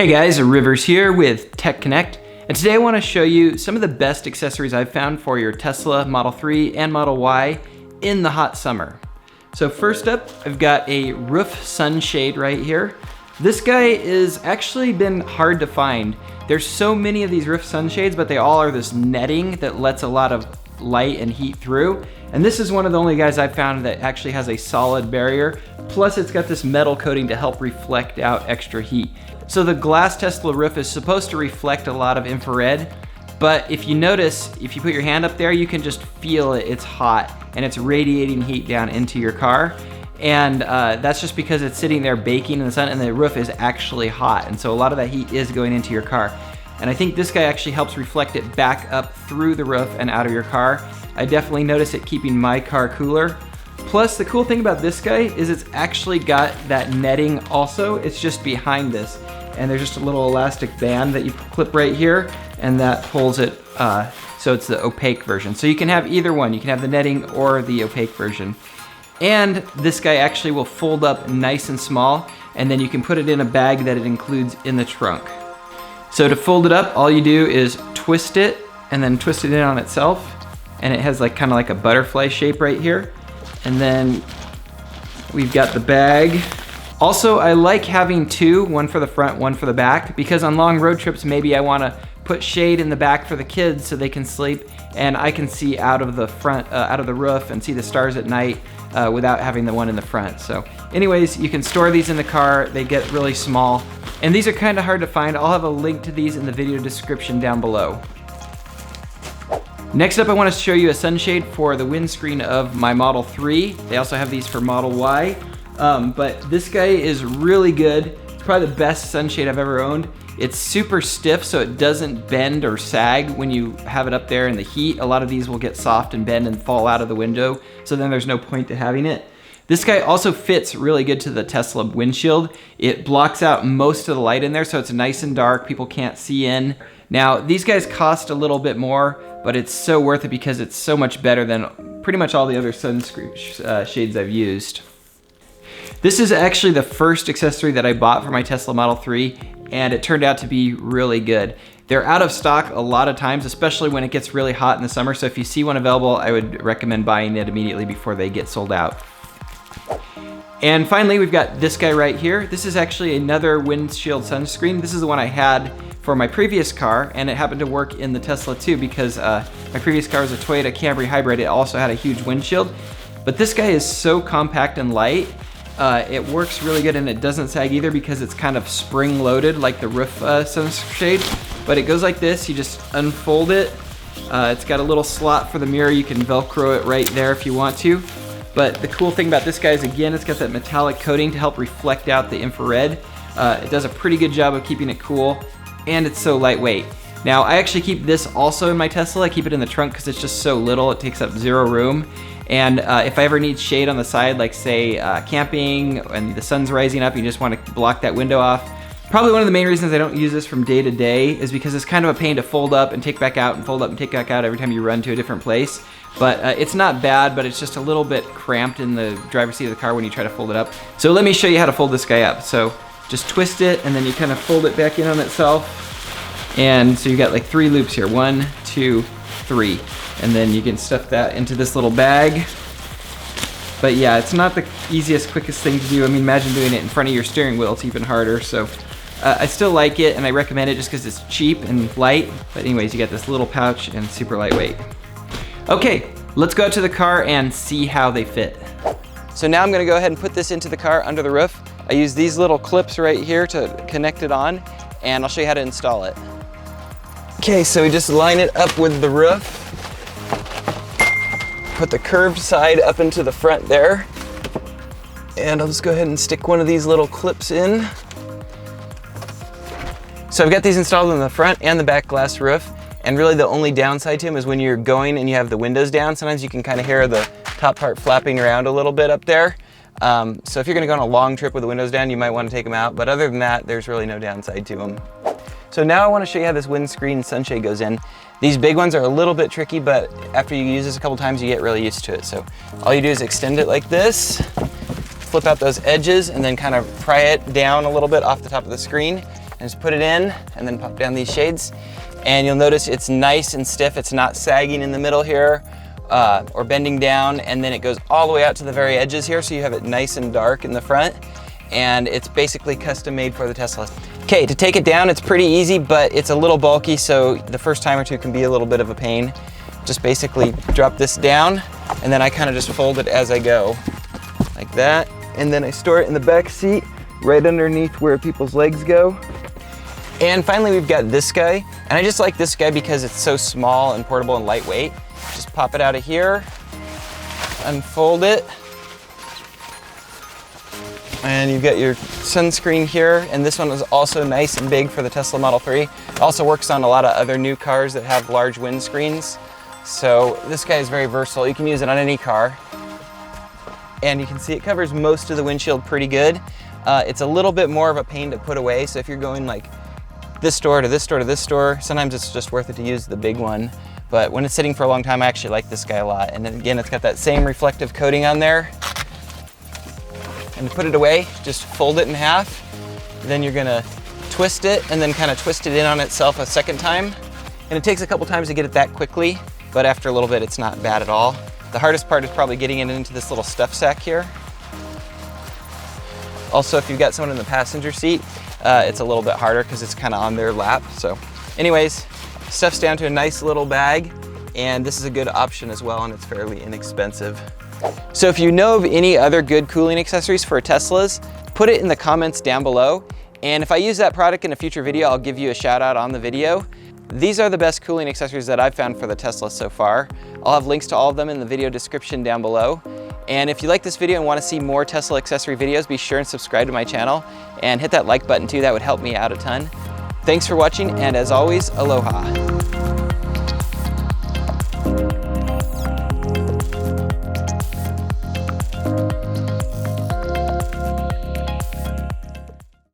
Hey guys, Rivers here with Tech Connect, and today I want to show you some of the best accessories I've found for your Tesla Model 3 and Model Y in the hot summer. So first up, I've got a roof sunshade right here. This guy is actually been hard to find. There's so many of these roof sunshades, but they all are this netting that lets a lot of light and heat through. And this is one of the only guys I've found that actually has a solid barrier. Plus it's got this metal coating to help reflect out extra heat. So the glass Tesla roof is supposed to reflect a lot of infrared, but if you notice, if you put your hand up there, you can just feel it, it's hot, and it's radiating heat down into your car. And that's just because it's sitting there baking in the sun and the roof is actually hot. And so a lot of that heat is going into your car. And I think this guy actually helps reflect it back up through the roof and out of your car. I definitely notice it keeping my car cooler. Plus, the cool thing about this guy is it's actually got that netting also. It's just behind this. And there's just a little elastic band that you clip right here, and that pulls it, so it's the opaque version. So you can have either one. You can have the netting or the opaque version. And this guy actually will fold up nice and small, and then you can put it in a bag that it includes in the trunk. So to fold it up, all you do is twist it, and then twist it in on itself, and it has like kind of like a butterfly shape right here. And then we've got the bag. Also, I like having two, one for the front, one for the back, because on long road trips, maybe I wanna put shade in the back for the kids so they can sleep, and I can see out of the front, out of the roof and see the stars at night without having the one in the front. So anyways, you can store these in the car, they get really small, and these are kinda hard to find. I'll have a link to these in the video description down below. Next up, I want to show you a sunshade for the windscreen of my Model 3. They also have these for Model Y. But this guy is really good. It's probably the best sunshade I've ever owned. It's super stiff, so it doesn't bend or sag when you have it up there in the heat. A lot of these will get soft and bend and fall out of the window, so then there's no point to having it. This guy also fits really good to the Tesla windshield. It blocks out most of the light in there, so it's nice and dark. People can't see in. Now, these guys cost a little bit more, but it's so worth it because it's so much better than pretty much all the other shades I've used. This is actually the first accessory that I bought for my Tesla Model 3, and it turned out to be really good. They're out of stock a lot of times, especially when it gets really hot in the summer, so if you see one available, I would recommend buying it immediately before they get sold out. And finally, we've got this guy right here. This is actually another windshield sunscreen. This is the one I had for my previous car, and it happened to work in the Tesla too because my previous car was a Toyota Camry hybrid. It also had a huge windshield, but this guy is so compact and light. It works really good, and it doesn't sag either because it's kind of spring-loaded like the roof sunshade. But it goes like this, you just unfold it. It's got a little slot for the mirror. You can Velcro it right there if you want to. But the cool thing about this guy is, again, it's got that metallic coating to help reflect out the infrared. It does a pretty good job of keeping it cool, and it's so lightweight. Now, I actually keep this also in my Tesla. I keep it in the trunk because it's just so little. It takes up zero room. And if I ever need shade on the side, like say camping and the sun's rising up, you just want to block that window off. Probably one of the main reasons I don't use this from day to day is because it's kind of a pain to fold up and take back out and fold up and take back out every time you run to a different place. But it's not bad, but it's just a little bit cramped in the driver's seat of the car when you try to fold it up. So let me show you how to fold this guy up. So just twist it, and then you kind of fold it back in on itself. And so you got like 3 loops here, 1, 2, 3. And then you can stuff that into this little bag. But yeah, it's not the easiest, quickest thing to do. I mean, imagine doing it in front of your steering wheel. It's even harder. So I still like it, and I recommend it just because it's cheap and light. But anyways, you got this little pouch and super lightweight. Okay, let's go out to the car and see how they fit. So now I'm gonna go ahead and put this into the car under the roof. I use these little clips right here to connect it on, and I'll show you how to install it. Okay, so we just line it up with the roof. Put the curved side up into the front there. And I'll just go ahead and stick one of these little clips in. So I've got these installed on the front and the back glass roof. And really the only downside to them is when you're going and you have the windows down, sometimes you can kind of hear the top part flapping around a little bit up there. So if you're gonna go on a long trip with the windows down, you might wanna take them out. But other than that, there's really no downside to them. So now I wanna show you how this windscreen sunshade goes in. These big ones are a little bit tricky, but after you use this a couple times, you get really used to it. So all you do is extend it like this, flip out those edges, and then kind of pry it down a little bit off the top of the screen. and just put it in and then pop down these shades. And you'll notice it's nice and stiff. It's not sagging in the middle here or bending down, and then it goes all the way out to the very edges here, so you have it nice and dark in the front. And it's basically custom made for the Tesla. Okay, to take it down, it's pretty easy, but it's a little bulky, so the first time or two can be a little bit of a pain. Just basically drop this down, and then I kind of just fold it as I go, like that. And then I store it in the back seat, right underneath where people's legs go. And finally, we've got this guy. And I just like this guy because it's so small and portable and lightweight. Just pop it out of here, unfold it. And you've got your sunscreen here, and this one was also nice and big for the Tesla Model 3. It also works on a lot of other new cars that have large windscreens. So this guy is very versatile. You can use it on any car. And you can see it covers most of the windshield pretty good. It's a little bit more of a pain to put away, so if you're going like this store to this store to this store, sometimes it's just worth it to use the big one. But when it's sitting for a long time, I actually like this guy a lot. And then again, it's got that same reflective coating on there. And to put it away, just fold it in half. Then you're gonna twist it and then kind of twist it in on itself a second time. And it takes a couple times to get it that quickly, but after a little bit, it's not bad at all. The hardest part is probably getting it into this little stuff sack here. Also, if you've got someone in the passenger seat, it's a little bit harder because it's kind of on their lap. So anyways, stuff's down to a nice little bag, and this is a good option as well, and it's fairly inexpensive. So if you know of any other good cooling accessories for Teslas, put it in the comments down below. And if I use that product in a future video, I'll give you a shout out on the video. These are the best cooling accessories that I've found for the Tesla so far. I'll have links to all of them in the video description down below. And if you like this video and want to see more Tesla accessory videos, be sure and subscribe to my channel and hit that like button too. That would help me out a ton. Thanks for watching, and as always, aloha.